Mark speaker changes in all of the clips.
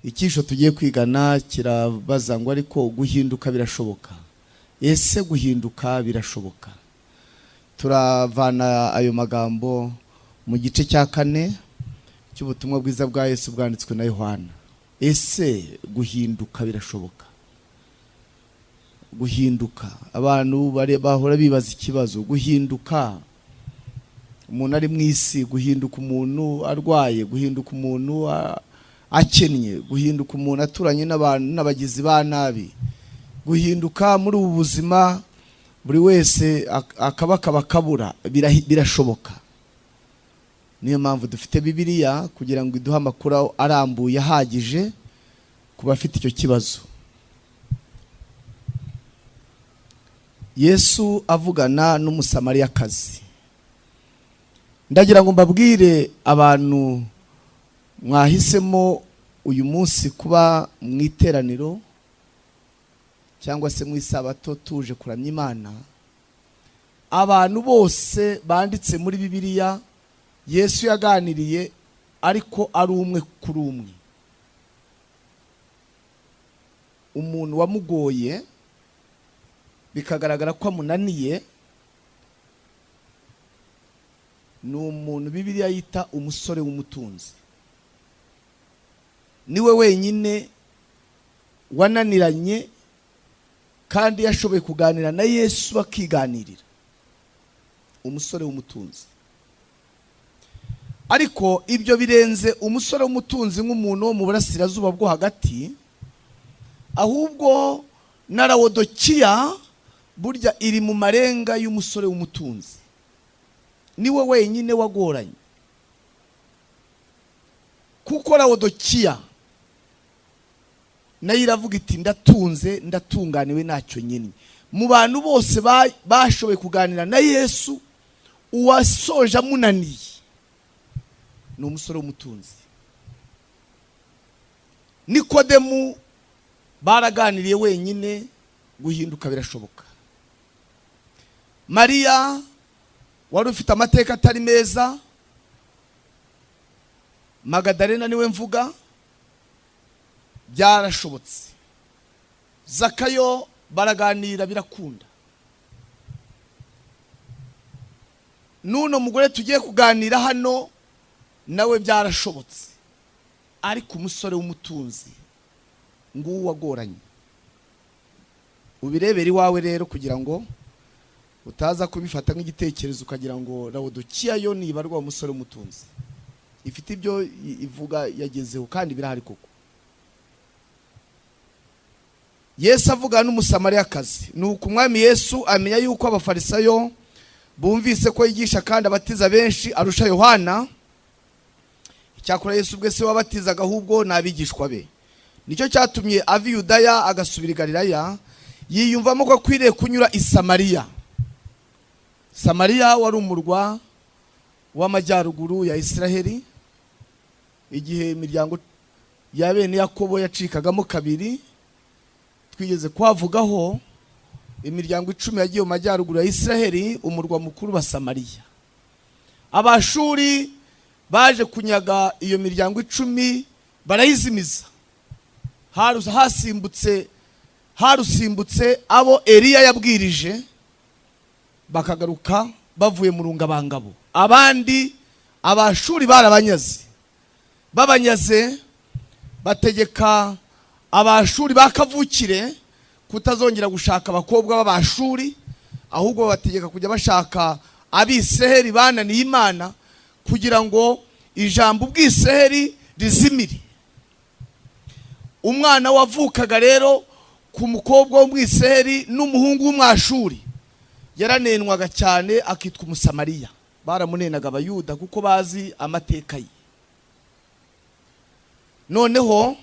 Speaker 1: Ikisho tugiye kwigana kirabaza ngo ariko guhinduka birashoboka. Ese guhinduka birashoboka? Turavana ayo magambo mu gice cya 4 cy'ubutumwa bwiza bwa Yesu bwanditswe na Yohana. Ese guhinduka birashoboka? Guhinduka, abantu bahora bibaza ikibazo, guhinduka umuntu ari mu isi, guhinduka umuntu arwaye, guhinduka umuntu akennye, guhinduka umuntu aturanye n'abantu n'abagizi ba nabi, guhinduka muri ubu buzima buri wese akabura birashoboka. Niyo mpamvu dufite Bibiliya kugira ngo iduhe amakuru arambuye ahagije kuba afite icyo kibazo. Yesu avugana n'Umusamariyakazi. Ndagira ngo mbabwire abantu mwahisemo uyu munsi kuba mu iteraniro cyangwa se mu isabato tuje kuramya Imana. Abantu bose banditse muri Bibiliya Yesu yaganiriye ariko ari umwe kuri umwe. Umuntu wamugoye bikagaragara ko amunaniye ni umuntu Bibiliya yita umusore w'umutunzi. Niwe wenyine wananiranye kandi yashoboye kuganira na Yesu bakiganirira. Umusore w'umutunzi. Ariko ibyo birenze umusore w'umutunzi nk'umuntu wo mu burasirazuba bwo hagati, ahubwo na Laodikiya burya iri mu marenga y'umusore w'umutunzi. Niwe wenyine wagoranye. Kuko Laodikiya nayo iravuga iti ndatunze ndatunganiwe ntacyo nyine. Mu bantu bose bashoboye kuganira na Yesu, uwasoje amunaniye ni umusore w'umutunzi. Nikodemu baraganiriye wenyine, guhinduka birashoboka. Mariya wari ufite amateka atari meza, Magadalena niwe mvuga, byarashobotse. Zakayo baraganira birakunda. Nuno mugore tugiye kuganira hano nawe byarashobotse. Ariko umusore w'umutunzi nguwo wagoranye. Ubirebera iwawe rero kugira ngo utaza kubifata nk'igitekerezo ukagira ngo Laodikiya yo nibarwa umusore w'umutunzi. Ifite ibyo ivuga yagezeho kandi birahari koko. Yesu avuga n'Umusamariyakazi. Nuko umwami Yesu amenya yuko abafarisayo bumvise ko yigisha kandi abatiza benshi arusha Yohana. Icyakora Yesu ubwe se wabatizaga ahubwo n'abigishwa be. Nicyo cyatumye ava Yudaya agasubira i Galilaya, yiyumvamo ko akwiriye kunyura i Samariya. Samariya wari umurwa w'amajyaruguru ya Isiraheli, igihe imiryango ya bene Yakobo yacikagamo kabiri. Twigeze kwavugaho imiryango 10 yagiye mu majyaruguru ya Isiraheli, umurwa mukuru wa Samariya. Abashuri baje kunyaga iyo miryango 10 barayizimiza. Harusimbutse abo Eliya yabwirije bakagaruka bavuye mu rungabangabo. Abandi abashuri barabanyaze. Babanyaze bategeka abashuri bakavukire kutazongera gushaka abakobwa b'abashuri, ahubwo bategeka kujya bashaka abiseheri bananiye Imana kugira ngo ijambo ubwiseheri rizimire. Umwana wavukaga rero ku mukobwa w'umwiseheri n'umuhungu w'umwashuri yaranenwaga cyane akitwa Umusamariya. Baramunenaga Abayuda kuko bazi amateka ye. Noneho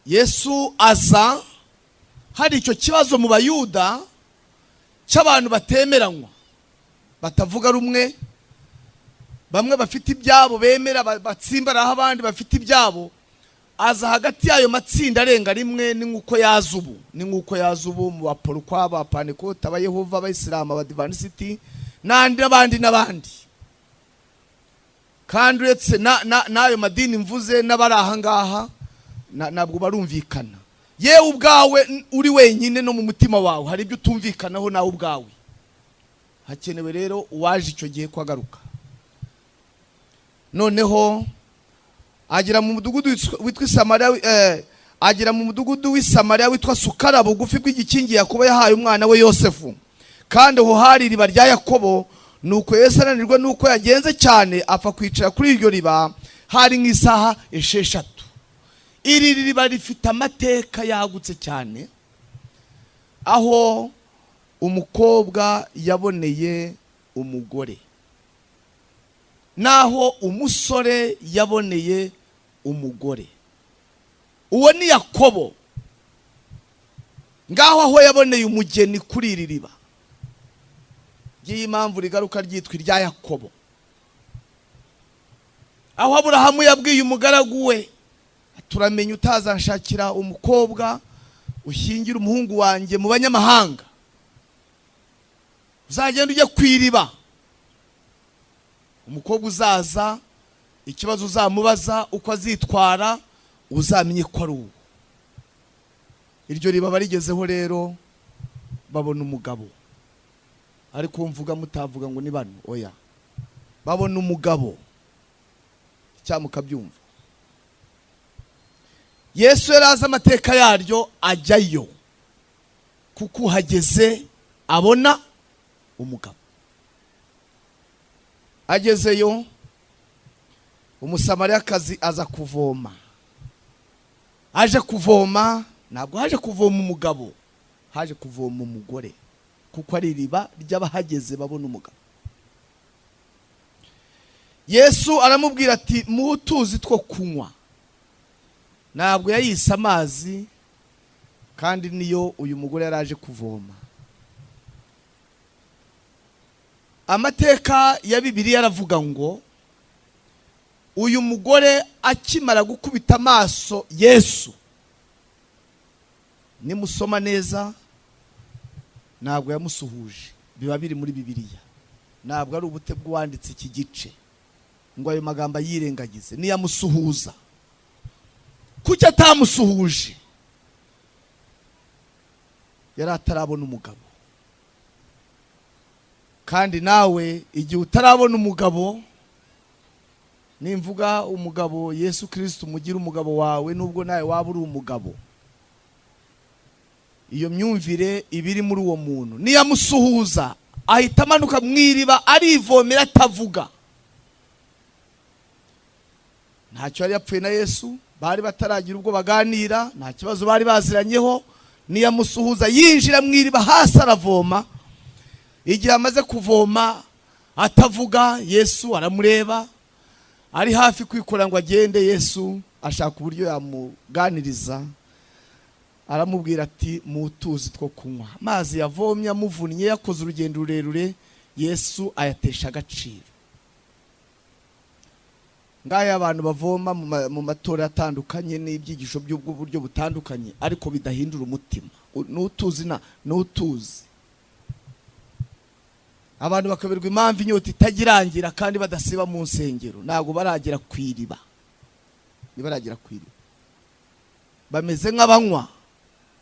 Speaker 1: Yesu aza, hari icyo kibazo mu Bayuda cy'abantu batemeranywa, batavuga rumwe, bamwe bafite ibyabo bemera batsimbaraho abandi bafite ibyabo. Aza hagati yayo matsinda arenga rimwe, ni nkuko yazubu mu Baporokwa, Abapanekota, Abayehova, Abayisilamu, Abadventiste n'abandi. kandi uretse n'ayo madini mvuze n'abari aha ngaha ntabwo barumvikana. Yewe ubwawe uri wenyine no mu mutima wawe hari ibyo utumvikanaho nawe ubwawe. Hakenewe rero uwaje icyo gihe kwagaruka. Noneho agera mu mudugudu witwa Samariya, agera mu mudugudu w'Isamariya witwa Sukara, bugufi bw'igikingi Yakobo yahaye umwana we Yosefu, kandi aho hari iriba rya Yakobo. Nuko Yesu aranirwa nuko yagenze cyane apfa kwicara kuri iryo riba hari nk'isaha 6. Iri riba rifite amateka yagutse cyane, aho umukobwa yaboneye umugore, naho umusore yaboneye umugore. Uwo ni Yakobo. Ngaho aho yaboneye umugeni kuri iri riba. Giye impamvu rigaruka ryitwa irya Yakobo. Aho Aburahamu yabwiye umugaragu we, turamenye utazanshakira umukobwa ushyingira umuhungu wanjye mu banyamahanga, uzagenda ujye kwiriba, umukobwa uzaza ikibazo uzamubaza uko azitwara uzamenye ko ari uwo. Iryo riba barigezeho rero babona umugabo, ariko mvuga mutavuga ngo ni bano, oya, babona umugabo cyamukabyumva. Yesu yaraza amateka yaryo ajyayo, kuko hageze abona umugabo. Agezeyo Umusamariyakazi aza kuvoma. Aje kuvoma, ntabwo haje kuvoma umugabo, haje kuvoma umugore, kuko ari iriba ry'abahageze babona umugabo. Yesu aramubwira ati mu utuzi two kunywa. Ntabwo yayise amazi, kandi niyo uyu mugore yaraje kuvoma. Amateka ya Bibiliya aravuga ngo uyu mugore akimara gukubita amaso Yesu, nimusoma neza ntabwo yamusuhuje. Biba biri muri Bibiliya, ntabwo ari ubute bw'uwanditse iki gice ngo ayo magambo yirengagize. Niyamusuhuza. Kuki atamusuhuje? Yari atarabona umugabo. Kandi nawe igihe utarabona umugabo, nimvuga umugabo Yesu Kristo mugira umugabo wawe, nubwo nawe waba uri umugabo, iyo myumvire ibiri muri uwo muntu. Niyamusuhuza ahita amanuka mwiriba arivomera atavuga. Ntacyo yari yapfuye na Yesu, bari bataragira ubwo baganira, nta kibazo bari baziranyeho. Niyamusuhuza yinjira mwiriba hasi aravoma. Igihe amaze kuvoma atavuga, Yesu aramureba, ari hafi kwikora ngo agende. Yesu ashaka uburyo yamuganiriza, aramubwira ati mu utuzi two kunywa. Amazi yavomye amuvunnye, yakoze urugendo rurerure, Yesu ayatesha agaciro. Ngaya abantu bavoma mu matora atandukanye n'ibyigisho by'ubwo buryo butandukanye, ariko bidahindura umutima. N'utuzi n'utuzi. Abantu bakaberwa impamvu inyota itagirangira kandi badasiba mu nsengero, ntabwo baragera kwiriba. Nibaragera kwiriba bameze nk'abanywa,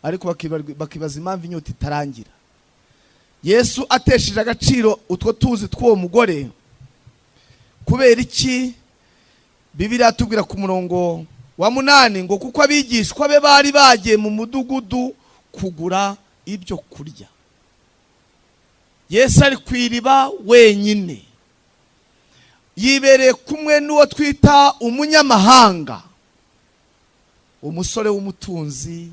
Speaker 1: ariko bakibaza impamvu inyota itarangira. Yesu atesheje agaciro utwo tuzi tw'uwo mugore. Kubera iki? Bibiliya atubwira ku murongo wa 8 ngo kuko abigishwa be bari bagiye mu mudugudu kugura ibyo kurya. Yesu ari kwiriba wenyine, yibereye kumwe n'uwo twita umunyamahanga. Umusore w'umutunzi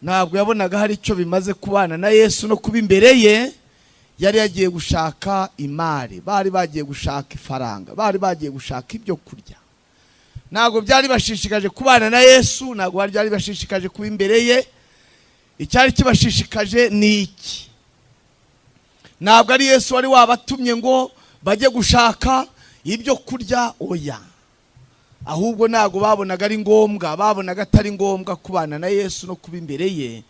Speaker 1: ntabwo yabonaga hari icyo bimaze kubana na Yesu no kuba imbere ye. Yari yagiye gushaka imari, bari bagiye gushaka ifaranga, bari bagiye gushaka ibyo kurya. Ntabwo byari bashishikaje kubana na Yesu, ntabwo byari bashishikaje kuba imbere ye. Icyari kibashishikaje ni iki? Ntabwo ari Yesu wari wabatumye ngo bajye gushaka ibyo kurya, oya. Ahubwo ntabwo babonaga ari ngombwa, babonaga atari ngombwa kubana na Yesu no kuba imbere ye.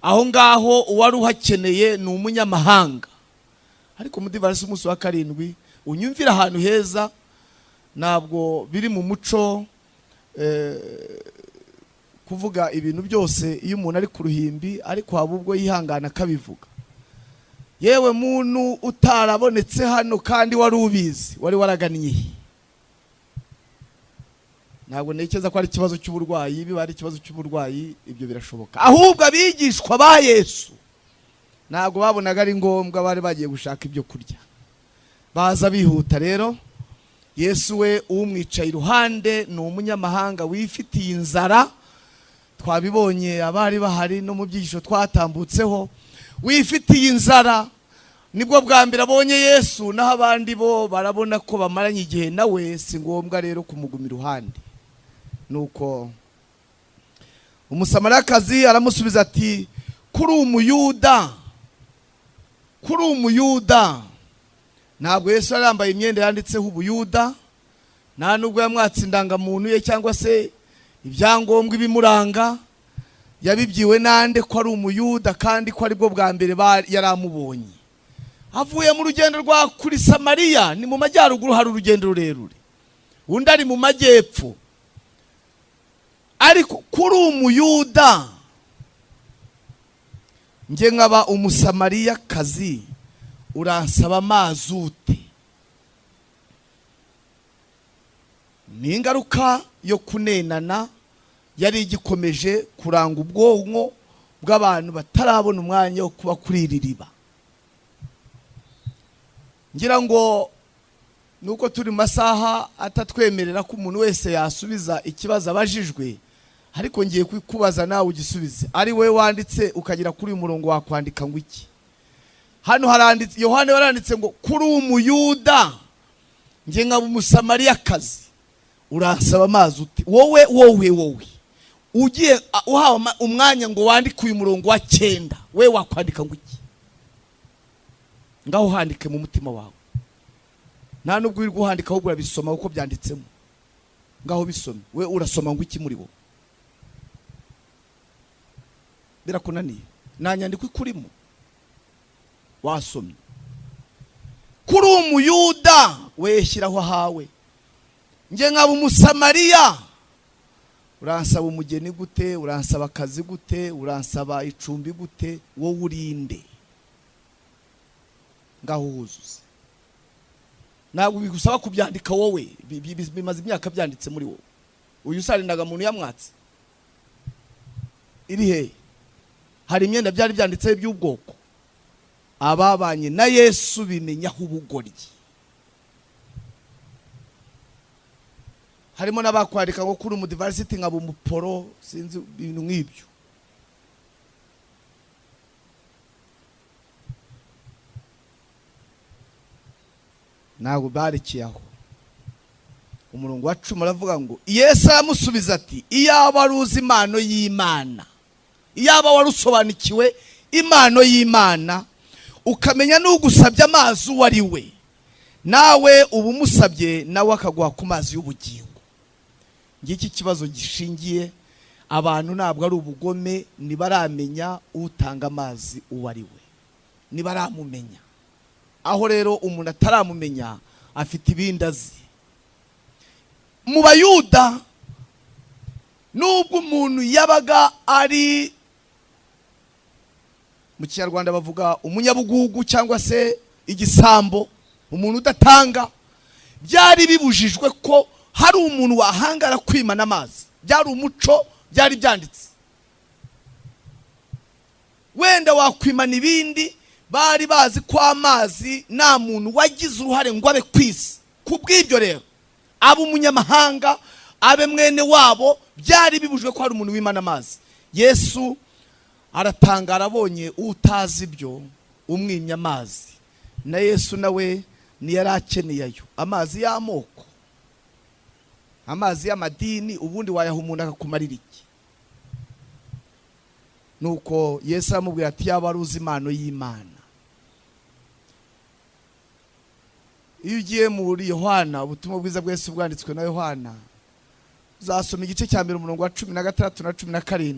Speaker 1: Aho ngaho uwari uhakeneye ni umunyamahanga. Ariko muri verse umunsi wa 7 unyumvira ahantu heza, ntabwo biri mu muco kuvuga ibintu byose iyo umuntu ari ku ruhimbi, ariko haba ubwo yihangana akabivuga. Yewe muntu utarabonetse hano kandi wari ubizi, wari waraganiye, ntabwo ntekereza ko ari ikibazo cy'uburwayi. Biba ari ikibazo cy'uburwayi ibyo birashoboka, ahubwo abigishwa ba Yesu ntabwo babonaga ari ngombwa, bari bagiye gushaka ibyo kurya, baza bihuta. Rero Yesu we umwicaye iruhande ni umunyamahanga wifitiye inzara, twabibonye abari bahari no mu byigisho twatambutseho, wifitiye inzara. Nibwo bwa mbere abonye Yesu, naho abandi bo barabona ko bamaranye igihe nawe, si ngombwa rero kumuguma iruhande. Nuko Umusamariyakazi aramusubiza ati, kuri umuyuda ntabwo Yesu yarambaye imyenda yanditseho ubuyuda, nta nubwo yamwatse indangamuntu ye cyangwa se ibyangombwa ibimuranga. Yabibyiwe nande ko ari umuyuda kandi ko ari bwo bwa mbere yaramubonye. Avuye mu rugendo rwa kuri Samariya, ni mu majyaruguru, hari urugendo rurerure, undi ari mu majyepfo. Ariko kuri umuyuda, nge nkaba Umusamariyakazi, uransaba amazi ute? Ni ingaruka yo kunenana yari igikomeje kuranga ubwonko bw'abantu batarabona umwanya wo kuba kuri iri riba. Ngira ngo nuko turi mu masaha atatwemerera ko umuntu wese yasubiza ikibazo abajijwe, ariko ngiye kukubaza nawe ugisubize. Ari we wanditse ukagira kuri uyu murongo wakwandika ngo iki? Hano haranditse, Yohana yaranditse ngo kuri umuyuda, nge nkaba Umusamariyakazi, uransaba amazi ute? Wowe ugiye uhawe umwanya ngo wandike uyu murongo wa 9, we wakwandika ngo iki? Ngaho handike mu mutima wawe, nta nubwo uri guhandika, ahubwo urabisoma uko byanditsemo. Ngaho bisome, we urasoma ngo iki muri bo? Birakunaniye? Nta nyandiko ikurimo wasomye. Kuri umuyuda we shyiraho hawe, nge nkaba Umusamariya, uransaba umugeni gute? Uransaba akazi gute? Uransaba icumbi gute? Wowe urinde? Ngaho huzuze. Ntabwo bigusaba kubyandika wowe, bimaze imyaka byanditse muri wowe. Uyu usarindaga muntu yamwatse iri he? Hari imyenda byari byanditseho by'ubwoko. Ababanye na Yesu bimenyaho ubugoryi. Harimo n'abakwandika ngo kuri umudiversity nkaba umuporo, sinzi ibintu nk'ibyo. Ntabwo barekeye aho. Umurongo wa 10 aravuga ngo Yesu aramusubiza ati, iyaba wari uzi impano y'Imana, iyaba wari usobanukiwe impano y'Imana, ukamenya n'ugusabye amazi uwo ari we, nawe uba umusabye nawe akaguha ku mazi y'ubugingo. Ngiki kibazo gishingiye, abantu ntabwo ari ubugome, nibaramenya utanga amazi uwo ari we, nibaramumenya. Aho rero umuntu ataramumenya afite ibindi azi. Mu Bayuda nubwo umuntu yabaga ari, mu Kinyarwanda bavuga umunyabugugu cyangwa se igisambo, umuntu udatanga, byari bibujijwe ko hari umuntu wahangara kwimana amazi. Byari umuco, byari byanditse. Wenda wakwimana ibindi, bari bazi ko amazi nta muntu wagize uruhare ngo abe kwisi. Kubw'ibyo rero abo umunyamahanga, abe mwene wabo, byari bibujijwe ko hari umuntu wimana amazi. Yesu aratangara abonye utazi ibyo umwimya amazi. Na Yesu nawe ni yarakeneye ayo amazi y'amoko, amazi y'amadini, ubundi wayaha umuntu akakumarira iki? Nuko Yesu aramubwira ati, yaba ari uzi impano y'Imana. Iyo ugiye muri Yohana, ubutumwa bwiza bwa Yesu bwanditswe na Yohana, uzasoma igice cya 1 umurongo wa 16 na 17,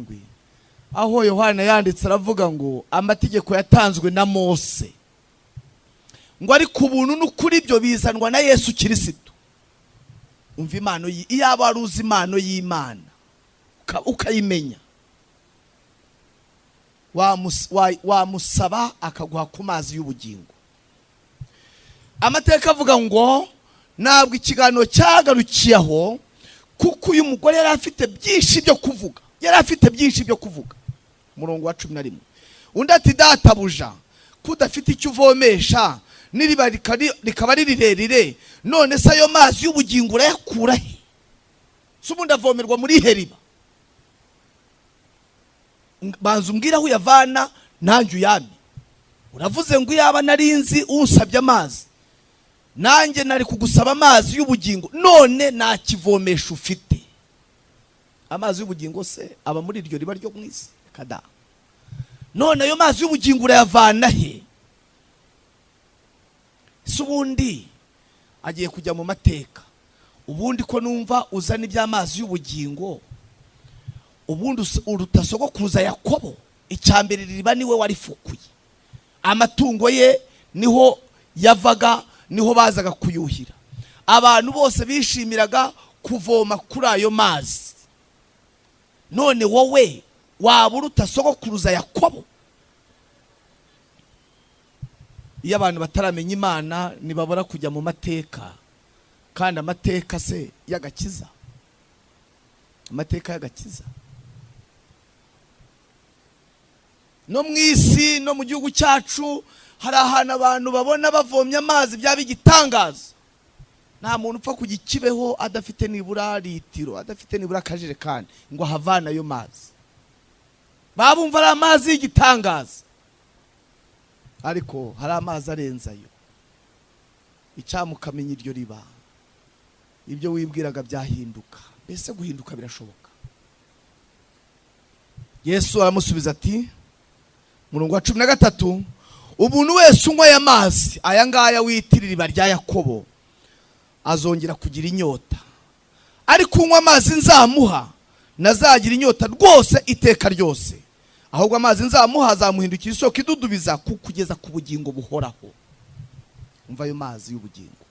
Speaker 1: aho Yohana yanditse aravuga ngo amategeko yatanzwe na Mose, ngo ari ku buntu n'ukuri byo bizanwa na Yesu Kristo. umva impano iyaba wari uzi impano y'Imana ukayimenya, wamusaba akaguha ku mazi y'ubugingo. Amateka avuga ngo ntabwo ikiganiro cyagarukiye aho, kuko uyu mugore yari afite byinshi byo kuvuga. Umurongo wa 11, undi ati databuja kudafite icyo uvomesha n'iriba rikaba rirerire, none se ayo mazi y'ubugingo urayakura he? Se ubundi avomerwa muri heriba? Banza umbwira aho uyavana nanjye uyame. Uravuze ngo yaba narinzi unsabye amazi, nanjye nari kugusaba amazi y'ubugingo, none nta kivomesha ufite. Amazi y'ubugingo se aba muri iryo riba ryo mwisi kada? None ayo mazi y'ubugingo urayavana he? Se ubundi agiye kujya mu mateka, ubundi ko numva uzana iby'amazi y'ubugingo, ubundi uruta sogokuruza Yakobo, icyambere riba niwe warifukuye, amatungo ye niho yavaga, niho bazaga kuyuhira, abantu bose bishimiraga kuvoma kuri ayo mazi. None wowe waba uruta sogokuruza Yakobo? Iyo abantu bataramenya Imana nibabura kujya mu mateka, kandi amateka se y'agakiza, amateka y'agakiza. No mwisi no mu gihugu cyacu hari ahantu abantu babona bavomye amazi byaba igitangaza. Nta muntu upfa kugikibeho adafite nibura litiro, adafite nibura akajerekani ngo havana ayo mazi. Babumva ari amazi y'igitangaza, ariko hari amazi arenzayo. Icyamukamenya iryo riba, ibyo wibwiraga byahinduka. Mbese guhinduka birashoboka? Yesu aramusubiza ati, murongo wa 13, umuntu wese unywa aya mazi aya ngaya witirira riba rya Yakobo azongera kugira inyota, ariko unywa amazi nzamuha nazagira inyota rwose iteka ryose, ahubwo amazi nzamuha azamuhindukira isoko idudubiza kugeza ku bugingo buhoraho. Umva ayo mazi y'ubugingo.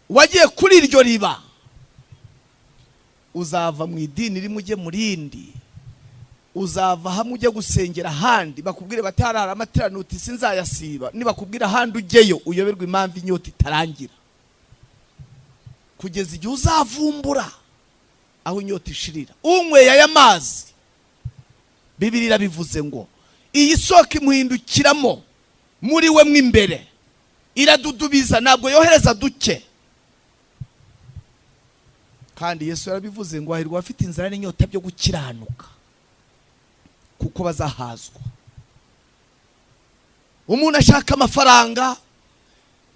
Speaker 1: Wagiye kuri iryo riba uzava mu idini rimwe ujye mu rindi, uzava hamwe ujye gusengera ahandi, bakubwire bati hari amateraniro uti sinzayasiba, nibakubwira ahandi ujyeyo uyoberwa impamvu inyota itarangira, kugeza igihe uzavumbura aho inyota ishirira. Unyweye aya mazi, Bibiliya bivuze ngo iyi soko imuhindukiramo muri we mwimbere, iradudubiza, ntabwo yohereza duke. Kandi Yesu yarabivuze ngo ahirwa afite inzara n'inyota byo gukiranuka, kuko bazahazwa. Umuntu ashaka amafaranga,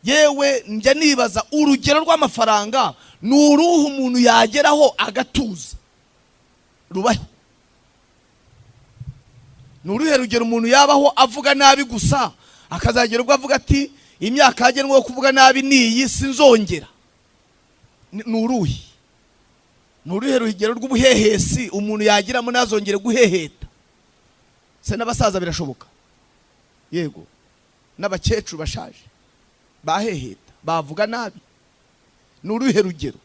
Speaker 1: yewe njya nibaza urugero rw'amafaranga nuruhu umuntu yageraho agatuza rubaho. Nuruhe rugero umuntu yabaho avuga nabi gusa, akazagera ubwo avuga ati imyaka yagenwe yo kuvuga nabi niyi sinzongera? Nuruhe rugero rw'ubuhehesi umuntu yagiramo nazongere guheheta? Se n'abasaza birashoboka, yego n'abakecuru bashaje baheheta bavuga nabi. Nuruhe rugero?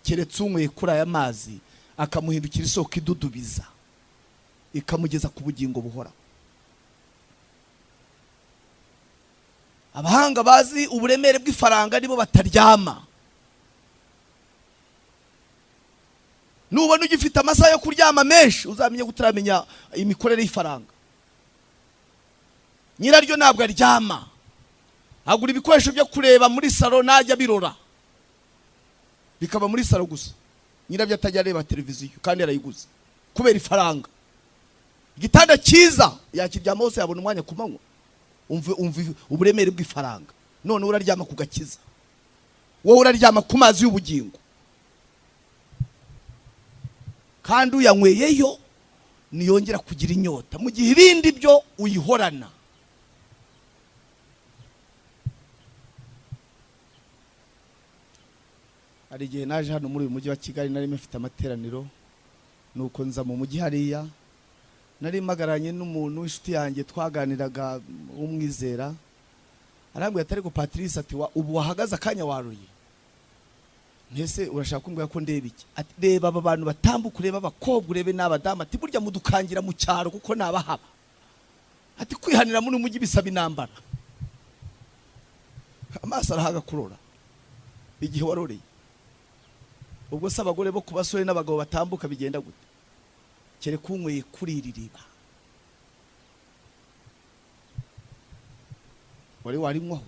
Speaker 1: Keretse unyweye kuri aya mazi akamuhindukira isoko idudubiza ikamugeza ku bugingo buhora. Abahanga bazi uburemere bw'ifaranga nibo bataryama. Nubona ugifite amasaha yo kuryama menshi, uzamenye gutaramenya imikorere y'ifaranga. Nyiraryo ntabwo aryama, agura ibikoresho byo kureba muri salo, najya birora bikaba muri salo gusa. Nyirabyo atajya areba televiziyo kandi yarayiguze kubera ifaranga. Igitanda cyiza yakiryama hose yabona umwanya kumanywa. Umve uburemere bw'ifaranga. None uraryama ku gakiza, wowe uraryama ku mazi y'ubugingo, kandi uyanyweyeyo niyongera kugira inyota, mu gihe ibindi byo uyihorana. Hari igihe naje hano muri uyu mujyi wa Kigali, nari mfite amateraniro, nuko nza mu mujyi hariya, nari magaranye n'umuntu w'inshuti yanjye twaganiraga umwizera, arambwira ati ariko Patrice ati ubu wahagaze akanya waruye? Ntese urashaka kumbwira ko ndeba iki? Ati reba aba bantu batambuka, ureba abakobwa, urebe n'abadamu, ati burya mudukangira mu cyaro kuko nabahaba. Ati kwihanira muri mujyi bisaba inambara. Amaso arahaga kurora igihe waroreye. Ubwo se abagore bo kubasore n'abagabo batambuka bigenda gute? Kere kunyweye kuriririba. Warimwaho.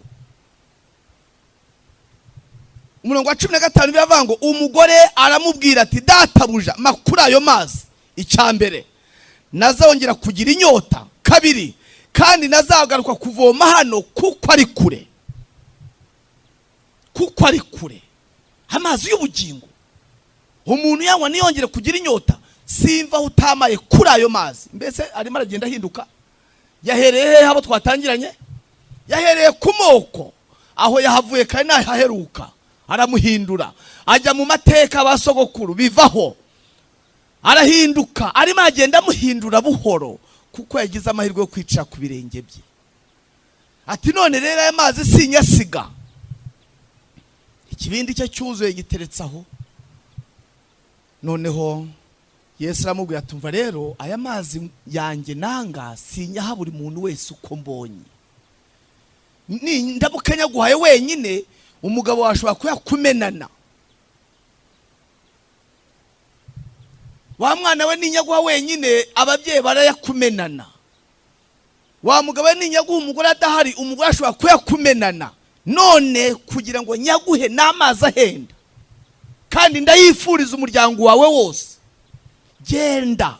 Speaker 1: Umurongo wa 15 biravango umugore aramubwira ati databuja makuru ayo mazi. Icyambere nazongera kugira inyota. Kabiri kandi nazagaruka kuvoma hano kuko ari kure. Kuko ari kure. Amazi y'ubugingo. Umuntu yanywa niyongere kugira inyota simva utamaye kuri ayo mazi. Mbese arimo aragenda ahinduka. Yahereye habo twatangiranye. Yahereye ku moko aho yahavuye kandi nahaheruka. Aramuhindura ajya mu mateka abasogokuru bivaho. Arahinduka arimo agenda amuhindura buhoro kuko yagize amahirwe yo kwicara ku birenge bye. Ati none rero aya mazi sinyasiga. Ikibindi cye cyuzuye giteretsaho. Noneho Yesu aramubwira atumva rero aya mazi yanjye nanga sinyaha buri muntu wese uko mbonye. Ni ndabukanya guhaye wenyine umugabo washobora kuyakumenana. Wa mwana we ninyaguha wenyine ababyeyi barayakumenana. Wa mugabo we ninyaguha umugore adahari umugore ashobora kuyakumenana. None kugira ngo nyaguhe n'amazi ahenda kandi ndayifuriza umuryango wawe wose, genda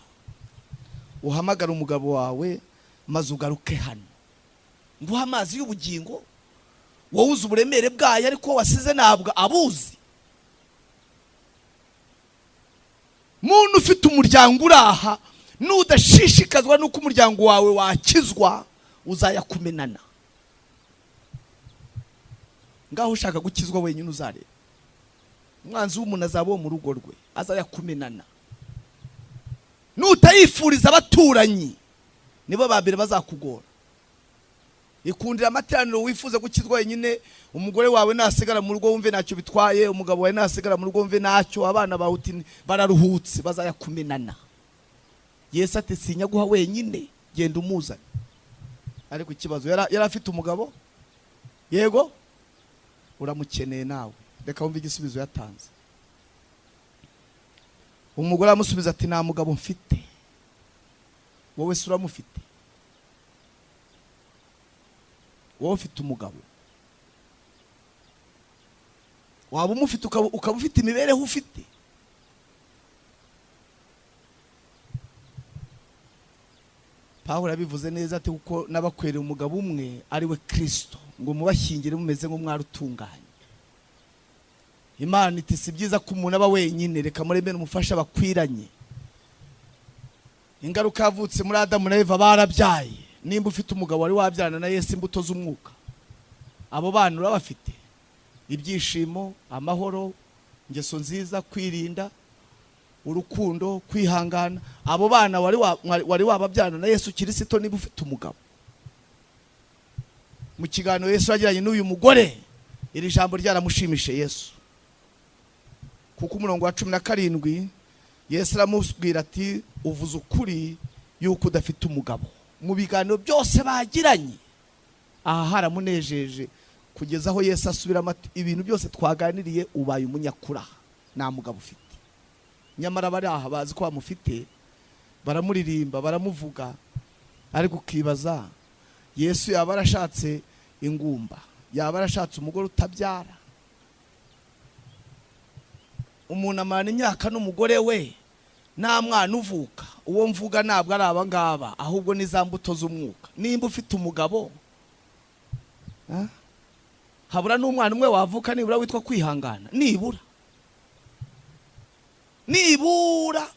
Speaker 1: uhamagare umugabo wawe maze ugaruke hano. Nguha amazi y'ubugingo wowe uzi uburemere bwayo ariko wasize ntabwo abuzi. Muntu ufite umuryango uraha nudashishikazwa nuko umuryango wawe wakizwa uzayakumenana. Ngaho ushaka gukizwa wenyine uzareba umwanzi w'umuntu azaba mu rugo rwe azayakumenana. Nutayifuriza abaturanyi nibo babire bazakugora. Ikundira amateraniro wifuza gukizwa wenyine, umugore wawe nasigara mu rugo wumve ntacyo bitwaye, umugabo wawe nasigara mu rugo wumve ntacyo, abana bawe bararuhutse bazayakumenana. Yesu ati sinyaguha wenyine genda umuzane. Ariko ikibazo yari afite umugabo, yego uramukeneye nawe. Reka wumve igisubizo yatanze. Umugore amusubiza ati nta mugabo mfite. Wowe se uramufite? Wowe ufite umugabo? Waba umufite ukaba ufite imibereho ufite? Pawulo abivuze neza ati kuko nabakwereye umugabo umwe ari we Kristo ngo mubashyingire mumeze nk'umwari utunganye. Imana iti si byiza ko umuntu aba wenyine, reka muremere umufasha bakwiranye. Ingaruka yavutse muri Adamu na Eva barabyaye. Nimba ufite umugabo wari wabyarana na Yesu imbuto z'umwuka, abo bana urabafite ibyishimo, amahoro, ingeso nziza, kwirinda, urukundo, kwihangana. Abo bana wari wababyarana na Yesu Kristo niba ufite umugabo. Mu kiganiro Yesu yagiranye n'uyu mugore iri jambo ryaramushimishe Yesu. Kuko umurongo wa 17 Yesu aramubwira ati uvuze ukuri yuko udafite umugabo. Mu biganiro byose bagiranye aha haramunejeje kugeza aho Yesu asubiramo ati ibintu byose twaganiriye ubaye umunyakura nta mugabo ufite. Nyamara bari aha bazi ko bamufite, baramuririmba baramuvuga. Ariko ukibaza Yesu yaba arashatse ingumba, yaba arashatse umugore utabyara. Umuntu amana imyaka n'umugore we nta mwana uvuka. Uwo mvuga ntabwo ari aba ngaba ahubwo ni za mbuto z'umwuka. Nimba ufite umugabo habura n'umwana umwe wavuka nibura witwa kwihangana. Nibura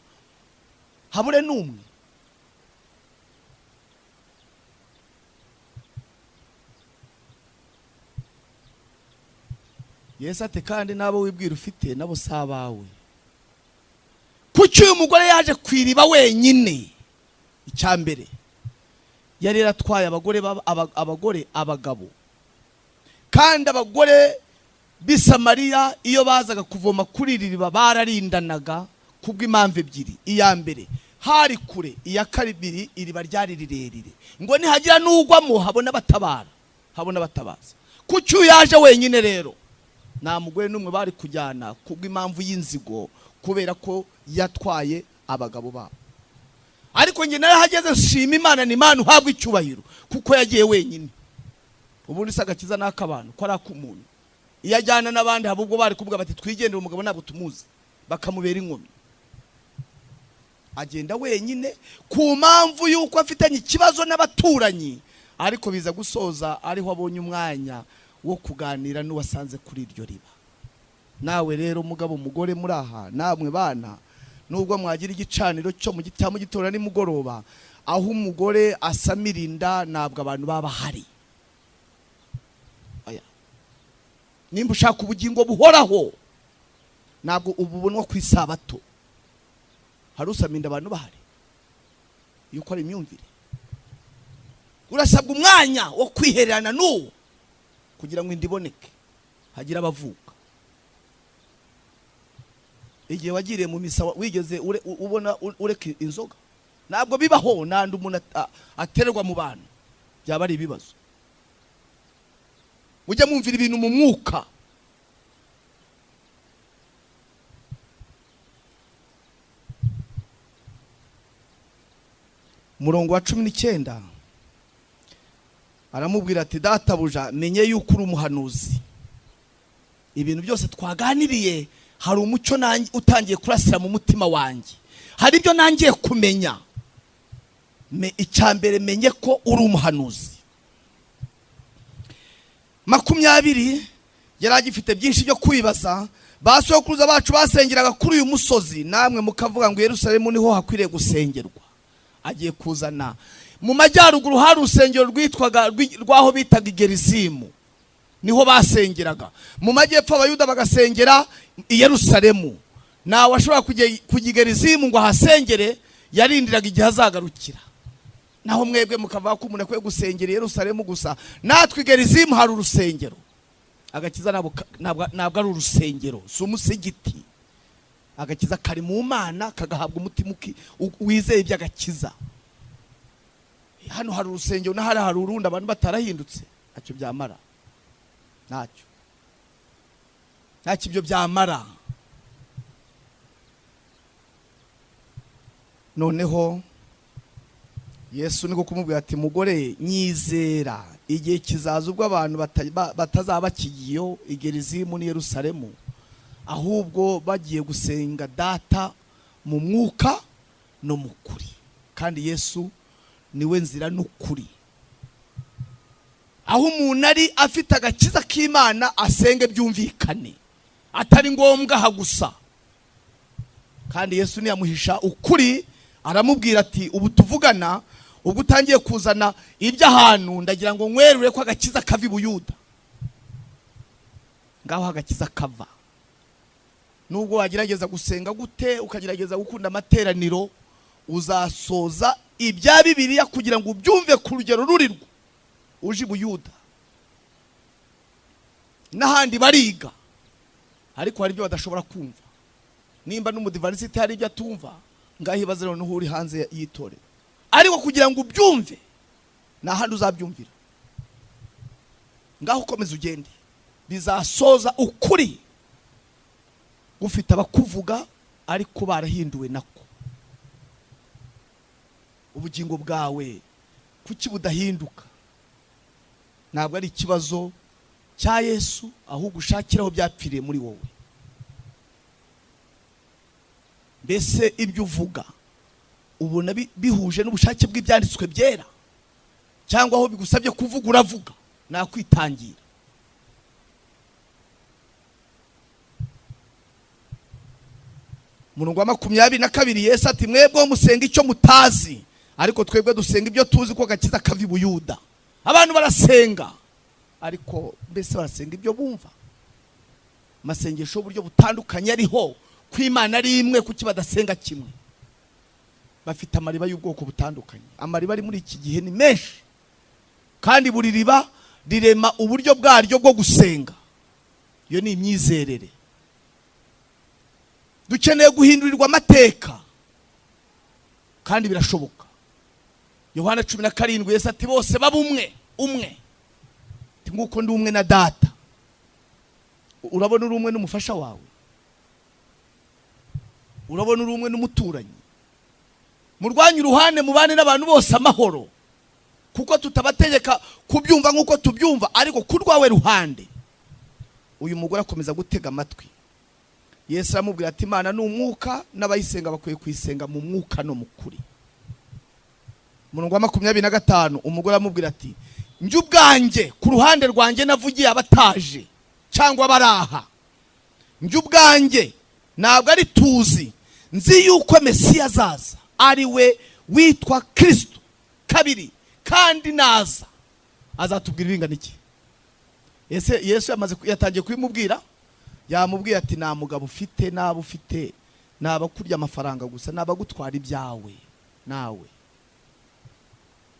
Speaker 1: habure n'umwe. Yesu ati kandi nabo wibwira ufite nabo sabawe. Kuki uyu mugore yaje kwiriba wenyine? Icyambere yari yaratwaye abagore abagabo, kandi abagore b'Isamariya iyo bazaga kuvoma kuri iri riba bararindanaga kubw'impamvu ebyiri. iya mbere hari kure, iya kabiri iriba ryari rirerire, ngo nihagira n'ugwamo habona batabara, habona batabaza. Kuki yaje wenyine rero? nta mugore n'umwe bari kujyana kubw'impamvu y'inzigo, kubera ko yatwaye abagabo babo. Ariko nge narahageze nshima Imana, ni Imana uhabwa icyubahiro kuko yagiye wenyine. Ubundi sagakiza n'akabantu ko ari ak'umuntu. Iyo ajyana n'abandi habubwo bari kuvuga bati twigendere umugabo ntabwo tumuzi, bakamubera inkomyi. Agenda wenyine ku mpamvu yuko afitanye ikibazo n'abaturanyi, ariko biza gusoza ariho abonye umwanya wo kuganira n'uwasanze kuri iryo riba. Nawe rero mugabo umugore muri aha, namwe bana, nubwo mwagira igicaniro cyo mu gitondo nimugoroba, aho umugore asamirinda ntabwo abantu baba hari. Nimba ushaka ubugingo buhoraho, ntabwo ububonwa ku isabato. Hari usaminda abantu bahari yuko ari imyumvire. Urasabwa umwanya wo kwihererana n'uwo kugira ngo indiboneke hagira abavuka. Igihe wagiriye mu misa wigeze ubona ureka inzoga? Ntabwo bibaho. Nandi umuntu aterwa mu bantu byaba ari ibibazo. Mujya mwumvira ibintu mu mwuka. Murongo wa 19 aramubwira ati databuja menye yuko uri umuhanuzi. Ibintu byose twaganiriye hari umucyo nanjye utangiye kurasira mu mutima wanjye, hari ibyo nangiye kumenya. Icyambere menye ko uri umuhanuzi. 20 yari agifite byinshi byo kwibaza. Basokuruza bacu basengeraga kuri uyu musozi, namwe mukavuga ngo Yerusalemu niho hakwiriye gusengerwa. Agiye kuzana mu majyaruguru hari urusengero rwitwaga rwaho bitaga Igerizimu, niho basengeraga. Mu majyepfo abayuda bagasengera i Yerusalemu. Nawe ashobora kujya Igerizimu ngo ahasengere, yarindiraga igihe azagarukira. Naho mwebwe mukavuga ko umuntu akwiye gusengera i Yerusalemu gusa. Natwe Igerizimu hari urusengero. Agakiza ntabwo ari urusengero, si umusigiti. Agakiza kari mu Mana, kagahabwa umutima wizeye iby'agakiza. Hano hari urusengero n'ahari hari urundi abantu batarahindutse, ntacyo byamara. Ntacyo ibyo byamara. Noneho Yesu niko kumubwira ati mugore nyizera, igihe kizaza ubwo abantu batazaba bakigiyeho Igerizimu ni Yerusalemu, ahubwo bagiye gusenga data mu mwuka no mu kuri. Kandi Yesu niwe nzira n'ukuri. Aho umuntu ari afite agakiza k'Imana asenge byumvikane, atari ngombwa ha gusa. Kandi Yesu niyamuhisha ukuri, aramubwira ati ubu tuvugana, ubwo utangiye kuzana iby'ahantu, ndagira ngo nkwerure ko agakiza kava i Buyuda. Ngaho agakiza kava. Nubwo wagerageza gusenga gute, ukagerageza gukunda amateraniro, uzasoza ibya Bibiliya kugira ngo ubyumve ku rugero rurirwo. Uje i Buyuda n'ahandi bariga, ariko hari ibyo badashobora kumva. Nimba n'umudivalisite hari ibyo atumva, ngaho ibaze noneho uri hanze y'itore. Ariko kugira ngo ubyumve n'ahandi uzabyumvira. Ngaho ukomeza ugende, bizasoza ukuri ufite abakuvuga ariko barahinduwe nako. Ubugingo bwawe kuki budahinduka? Ntabwo ari ikibazo cya Yesu, ahubwo ushakiraho byapfiriye muri wowe. Mbese ibyo uvuga ubona bihuje n'ubushake bw'ibyanditswe byera, cyangwa aho bigusabye kuvuga uravuga nakwitangira? Murongo wa 22 Yesu ati mwebwe musenga icyo mutazi, ariko twebwe dusenga ibyo tuzi ko gakiza kava i Buyuda. Abantu barasenga, ariko mbese barasenga ibyo bumva? Masengesho uburyo butandukanye ariho, kw'Imana ari imwe, kuki badasenga kimwe? Bafite amariba y'ubwoko butandukanye. Amariba ari muri iki gihe ni menshi, kandi buri riba rirema uburyo bwaryo bwo gusenga. iyo ni imyizerere. Dukeneye guhindurirwa amateka kandi birashoboka. Yohana 17 Yesu ati bose baba umwe nguko ndi umwe na data. Urabona uri umwe n'umufasha wawe, urabona uri umwe n'umuturanyi. Murwanye uruhande mubane n'abantu bose amahoro, kuko tutabategeka kubyumva nkuko tubyumva, ariko kurwawe ruhande. Uyu mugore akomeza gutega amatwi. Yesu aramubwira ati Imana ni umwuka, n'abayisenga bakwiye kuyisenga mu mwuka no mukuri. Murongo wa 25 umugore aramubwira ati njye ubwanjye ku ruhande rwanjye navugiye abataje cyangwa baraha. Njye ubwanjye ntabwo ari tuzi, nzi yuko Mesiya azaza ari we witwa Kristo, kabiri kandi naza azatubwira ibingana iki. Yesu yatangiye kubimubwira, yamubwiye ati nta mugabo ufite, naba ufite naba kurya amafaranga gusa, naba gutwara ibyawe nawe,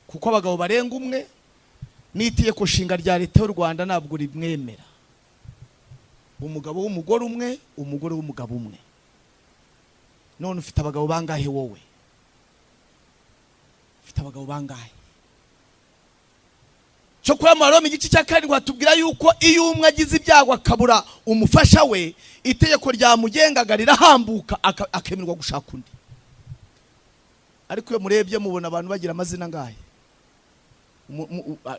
Speaker 1: kuko abagabo barenga umwe n'itegeko nshinga rya leta y'u Rwanda ntabwo rimwemera. Umugabo w'umugore umwe, umugore w'umugabo umwe. None ufite abagabo bangahe wowe? Ufite abagabo bangahe? Cyo kwa Maroma igice cya 7 watubwira yuko iyo umwe agize ibyago akabura umufasha we, itegeko rya mugengaga rirahambuka akemerwa gushaka undi. Ariko iyo murebye mubona abantu bagira amazina ngahe?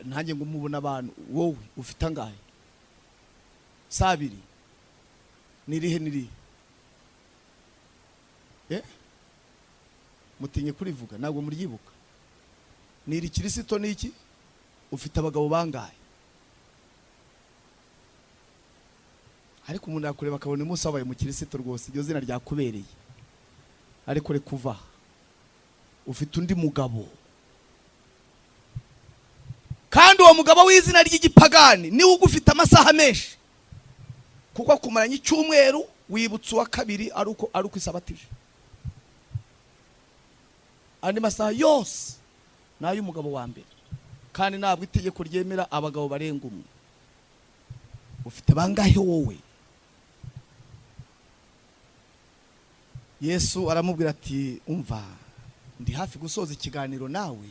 Speaker 1: Ntange ngo mubona abantu, wowe ufite angahe? Sabiri nirihe mutinye kurivuga ntabwo muryibuka. Niri Kristo niki? Ufite abagabo bangahe? Ariko umuntu yakureba akabona umunsi wabaye mu Kristo rwose, iryo zina ryakubereye. Ariko re kuva ufite undi mugabo, kandi uwo mugabo w'izina ry'igipagani niwe ugufite amasaha menshi, kuko kumaranye icyumweru wibutsa wa kabiri aruko isabatije. Andi masaha yose nayo umugabo wa mbere, kandi ntabwo itegeko ryemera abagabo barenga umwe. Ufite bangahe wowe? Yesu aramubwira ati umva, ndi hafi gusoza ikiganiro nawe,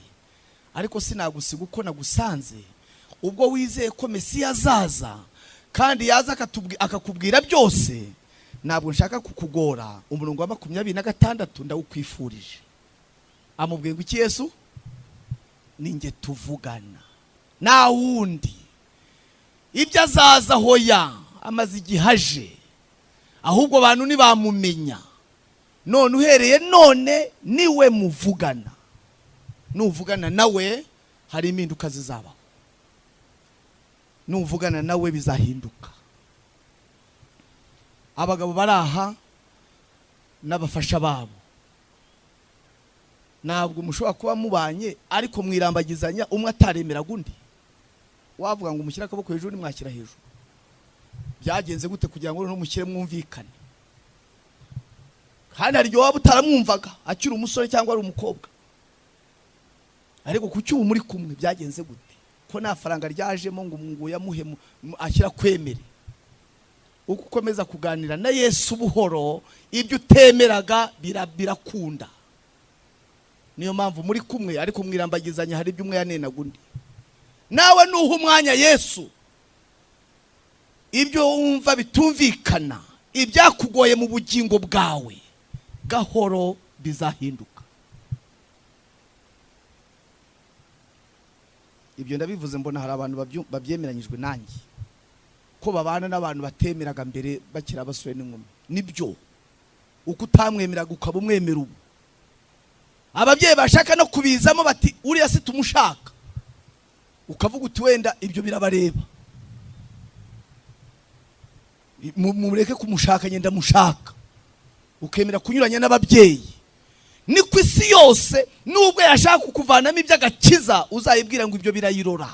Speaker 1: ariko sinagusiga uko nagusanze. Ubwo wizeye ko Mesiya azaza kandi yaza akakubwira byose, ntabwo nshaka kukugora. Umurongo wa 26 ndawukwifurije. Amubwiye ngo iki Yesu? Ninjye tuvugana na wundi. Ibyo azaza hoya amaze igihaje, ahubwo abantu ntibamumenya. None uhereye none niwe muvugana. Nuvugana nawe hari impinduka zizabaho. Nuvugana nawe bizahinduka. Abagabo baraha n'abafasha babo, ntabwo mushobora kuba mubanye ariko mwirambagizanya, umwe ataremera gundi. Wavuga ngo umushyira akaboko hejuru nimwakira hejuru. Byagenze gute kugira ngo no mushyire mwumvikane? Kandi hari waba utaramwumvaga akiri umusore cyangwa ari umukobwa, ariko kuki ubu muri kumwe byagenze gute? Ko nta faranga ryajemo ngo yamuhe ashyira kwemere. Uko ukomeza kuganira na Yesu buhoro, ibyo utemeraga birakunda. Niyo mpamvu muri kumwe ariko mwirambagizanya, hari ibyo umwe yanenaga undi. Nawe nuha umwanya Yesu, ibyo wumva bitumvikana, ibyakugoye mu bugingo bwawe, gahoro bizahinduka. Ibyo ndabivuze mbona hari abantu babyemeranyijwe nanjye ko babana n'abantu batemeraga mbere bakira abasore n'inkumi. Nibyo, uko utamwemeraga ukaba umwemera ubu. Ababyeyi bashaka no kubizamo bati uriya se tumushaka, ukavuga uti wenda ibyo birabareba, mureke kumushaka, ngenda mushaka, ukemera kunyuranya n'ababyeyi. Ni ku isi yose, nubwo yashaka kukuvanamo iby'agakiza uzayibwira ngo ibyo birayirora,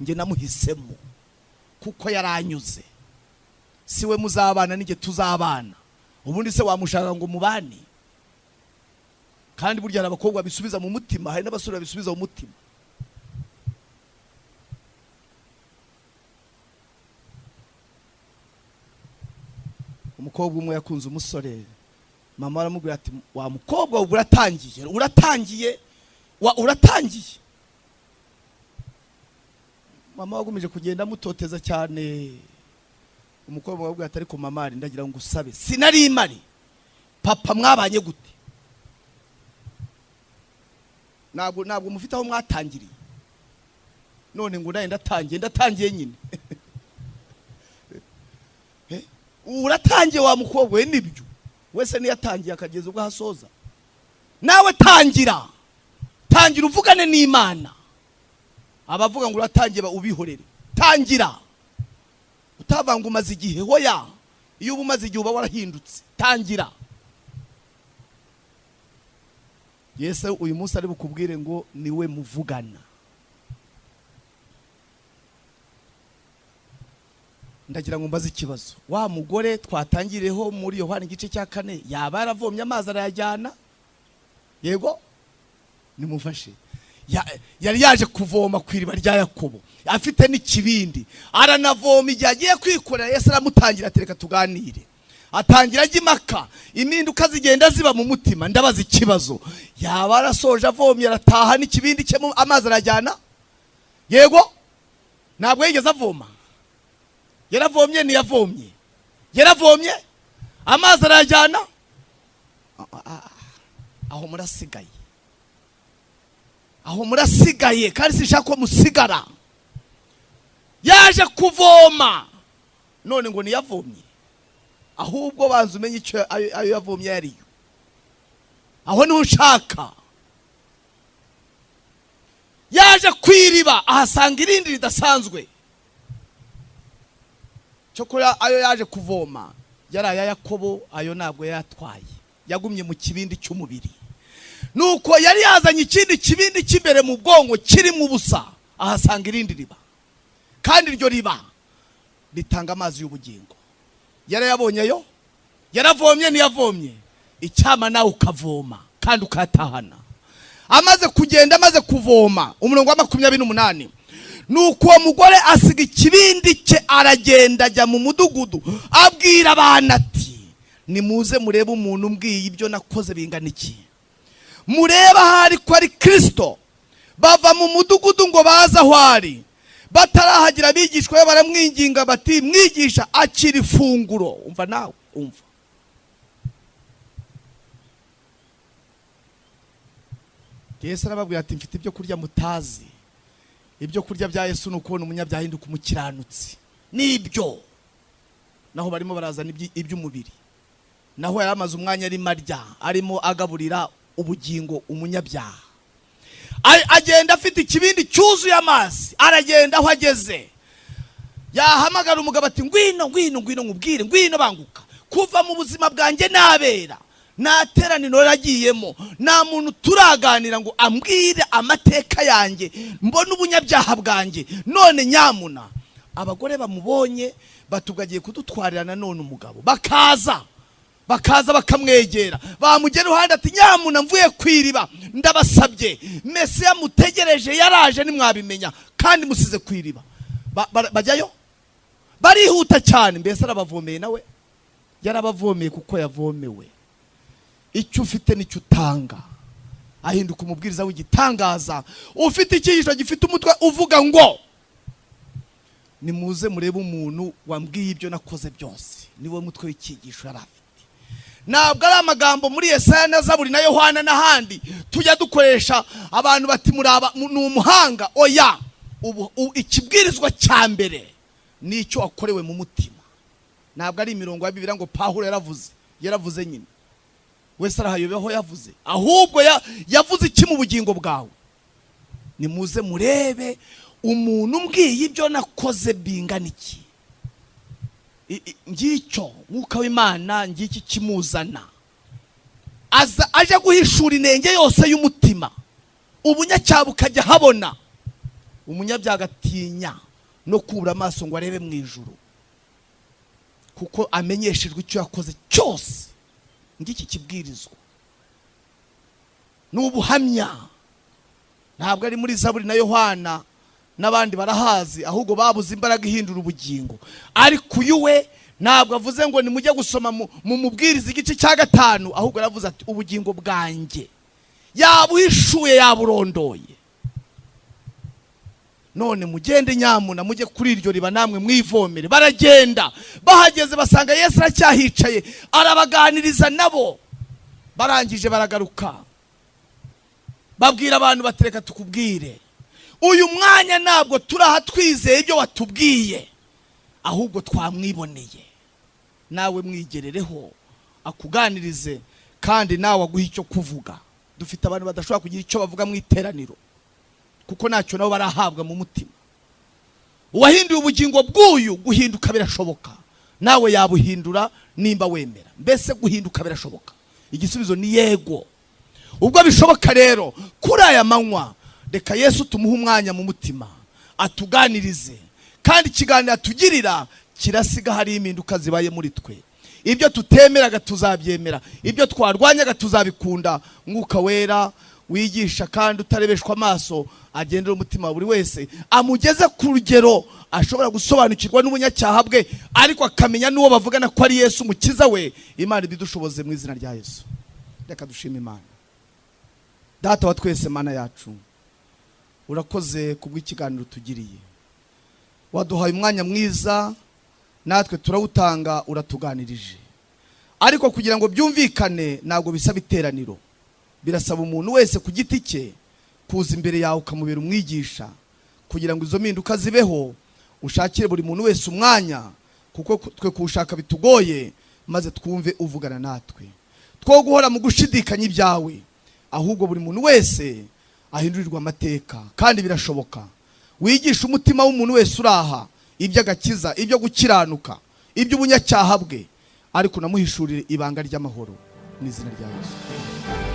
Speaker 1: nge namuhisemo kuko yaranyuze. Siwe muzabana n'ige tuzabana. Ubundi se wamushaka ngo mubane? Kandi burya abakobwa bisubiza mu mutima, hari n'abasore bisubiza mu mutima. umukobwa umwe yakunze umusore, mama aramubwira ati wa mukobwa uratangiye. Mama wagumije kugenda amutoteza cyane. Umukobwa wabwira ati ariko mama ndagira ngo usabe, sinari imari, papa mwabanye gute? Ntabwo mufite aho mwatangiriye, none ngo naye ndatangiye nyine. Uratangiye wa mukobwa we, nibyo wese niyatangiye akageza ubwo hasoza. Nawe tangira uvugane n'Imana. Abavuga ngo uratangiye ubihorere, tangira. Utavanga umaze igihe, hoya, iyo uba umaze igihe uba warahindutse, tangira. Yesu uyu munsi ari bukubwire ngo niwe muvugana. Ndagira ngo mbaze ikibazo, wa mugore twatangireho muri Yohana igice cya 4 yaba yaravomye amazi arayajyana? Yego, nimufashe. Yari yaje kuvoma ku iriba rya Yakobo, afite n'ikibindi, aranavoma. Igihe agiye kwikorera, Yesu aramutangira ati reka tuganire. Atangira ajya impaka, impinduka zigenda ziba mu mutima. Ndabaza ikibazo, yaba arasoje avomye arataha n'ikibindi cye amazi arajyana? Yego, ntabwo yigeze avoma. Yaravomye ntiyavomye? Yaravomye, amazi arajyana. Aho murasigaye kandi sinshaka ko musigara. Yaje kuvoma none ngo ntiyavomye, ahubwo banza umenye icyo ayo yavomye yariyo. Aho niho ushaka. Yaje kwiriba ahasanga irindi ridasanzwe. Cyokora ayo yaje kuvoma yari aya Yakobo, ayo ntabwo yatwaye, yagumye mu kibindi cy'umubiri. Nuko yari yazanye ikindi kibindi cy'imbere mu bwongo kiri mu busa, ahasanga irindi riba, kandi iryo riba ritanga amazi y'ubugingo. Yarayabonyeyo, yaravomye ntiyavomye? Icyama nawe ukavoma kandi ukatahana. Amaze kugenda, amaze kuvoma, umurongo wa 28, nuko uwo mugore asiga ikibindi cye aragenda ajya mu mudugudu abwira abantu ati nimuze murebe umuntu umbwiye ibyo nakoze bingana iki. Mureba ahari ko ari Kristo. Bava mu mudugudu ngo baza aho ari, batarahagira abigishwa be baramwinginga bati mwigisha akiri ifunguro. Umva nawe, umva. Yesu arababwira ati mfite ibyo kurya mutazi. Ibyo kurya bya Yesu ni ukubona umunyabyaha ahinduka umukiranutsi. Nibyo. Naho barimo barazana iby'umubiri. Naho yari amaze umwanya ari marya, arimo agaburira ubugingo umunyabyaha. Agenda afite ikibindi cyuzuye amazi, aragenda aho ageze. Yahamagara umugabo ati ngwino nkubwire, ngwino banguka. Kuva mu buzima bwanjye nabera, nateraniro ragiyemo, nta muntu turaganira ngo ambwire amateka yanjye, mbona ubunyabyaha bwanjye. None nyamuna abagore bamubonye batugagiye kudutwarira nanone umugabo. Bakaza bakamwegera, bamugera uruhande ati nyamuna mvuye kwiriba, ndabasabye Mesiya mutegereje yaraje nimwabimenya, kandi musize kwiriba. Bajyayo barihuta cyane. Mbese arabavomeye nawe? Yarabavomeye kuko yavomewe. Icyo ufite nicyo utanga. Ahinduka umubwiriza w'igitangaza, ufite icyigisho gifite umutwe uvuga ngo nimuze murebe umuntu wambwiye ibyo nakoze byose. Niwe mutwe w'icyigisho yari afite. Ntabwo ari amagambo muri Yesaya na Zaburi na Yohana n'ahandi tujya dukoresha abantu bati muraba ni umuhanga. Oya, ikibwirizwa cya mbere ni icyo wakorewe mu mutima. Ntabwo ari imirongo ya Bibiliya ngo Pawulo yaravuze nyine, wese arahayobeho yavuze, ahubwo yavuze iki mu bugingo bwawe. Nimuze murebe umuntu umbwiye ibyo nakoze bingana iki. Ngicyo mwuka w'Imana, ngiki kimuzana. Aje guhishura inenge yose y'umutima. Ubunyacyaha bukajya habona, umunyabyaha agatinya no kubura amaso ngo arebe mu ijuru, kuko amenyeshejwe icyo yakoze cyose. Ngiki kibwirizwa n'ubuhamya. Ntabwo ari muri Zaburi na Yohana n'abandi barahazi, ahubwo babuze imbaraga ihindura ubugingo. Ariko uyu we ntabwo avuze ngo nimujye gusoma mu mubwiriza igice cya 5, ahubwo yaravuze ati ubugingo bwanjye yabuhishuye yaburondoye. None mugende nyamuna mujye kuri iryo riba namwe mwivomere. Baragenda, bahageze basanga Yesu aracyahicaye, arabaganiriza nabo. Barangije baragaruka, babwira abantu batereka tukubwire, uyu mwanya ntabwo turaha twizeye ibyo watubwiye, ahubwo twamwiboneye. Nawe mwigerereho akuganirize, kandi nawe aguha icyo kuvuga. Dufite abantu badashobora kugira icyo bavuga mu iteraniro, kuko ntacyo nabo barahabwa mu mutima. Uwahinduye ubugingo bw'uyu guhinduka birashoboka, nawe yabuhindura nimba wemera. Mbese guhinduka birashoboka? Igisubizo ni yego. Ubwo bishoboka rero, kuri aya manywa reka Yesu tumuhe umwanya mu mutima atuganirize, kandi ikiganiro atugirira kirasiga hari impinduka zibaye muri twe. Ibyo tutemeraga tuzabyemera, ibyo twarwanyaga tuzabikunda. Mwuka wera wigisha kandi utarebeshwa amaso agendera umutima buri wese, amugeze ku rugero ashobora gusobanukirwa n'umunyacyaha bwe, ariko akamenya n'uwo bavugana ko ari Yesu umukiza we. Imana ibidushoboze mu izina rya Yesu. Reka dushime Imana. Data wa twese, Mana yacu, urakoze kubw'ikiganiro tugiriye. Waduhaye umwanya mwiza, natwe turawutanga, uratuganirije. Ariko kugira ngo byumvikane ntabwo bisaba iteraniro, birasaba umuntu wese ku giti cye kuza imbere yawe ukamubera umwigisha, kugira ngo izo mpinduka zibeho. Ushakire buri muntu wese umwanya, kuko twe kuwushaka bitugoye, maze twumve uvugana natwe. Two guhora mu gushidikanya ibyawe, ahubwo buri muntu wese ahindurirwa amateka, kandi birashoboka. Wigisha umutima w'umuntu wese uraha iby'agakiza, ibyo gukiranuka, iby'ubunyacyaha bwe, ariko namuhishurire ibanga ry'amahoro mu izina rya Yesu.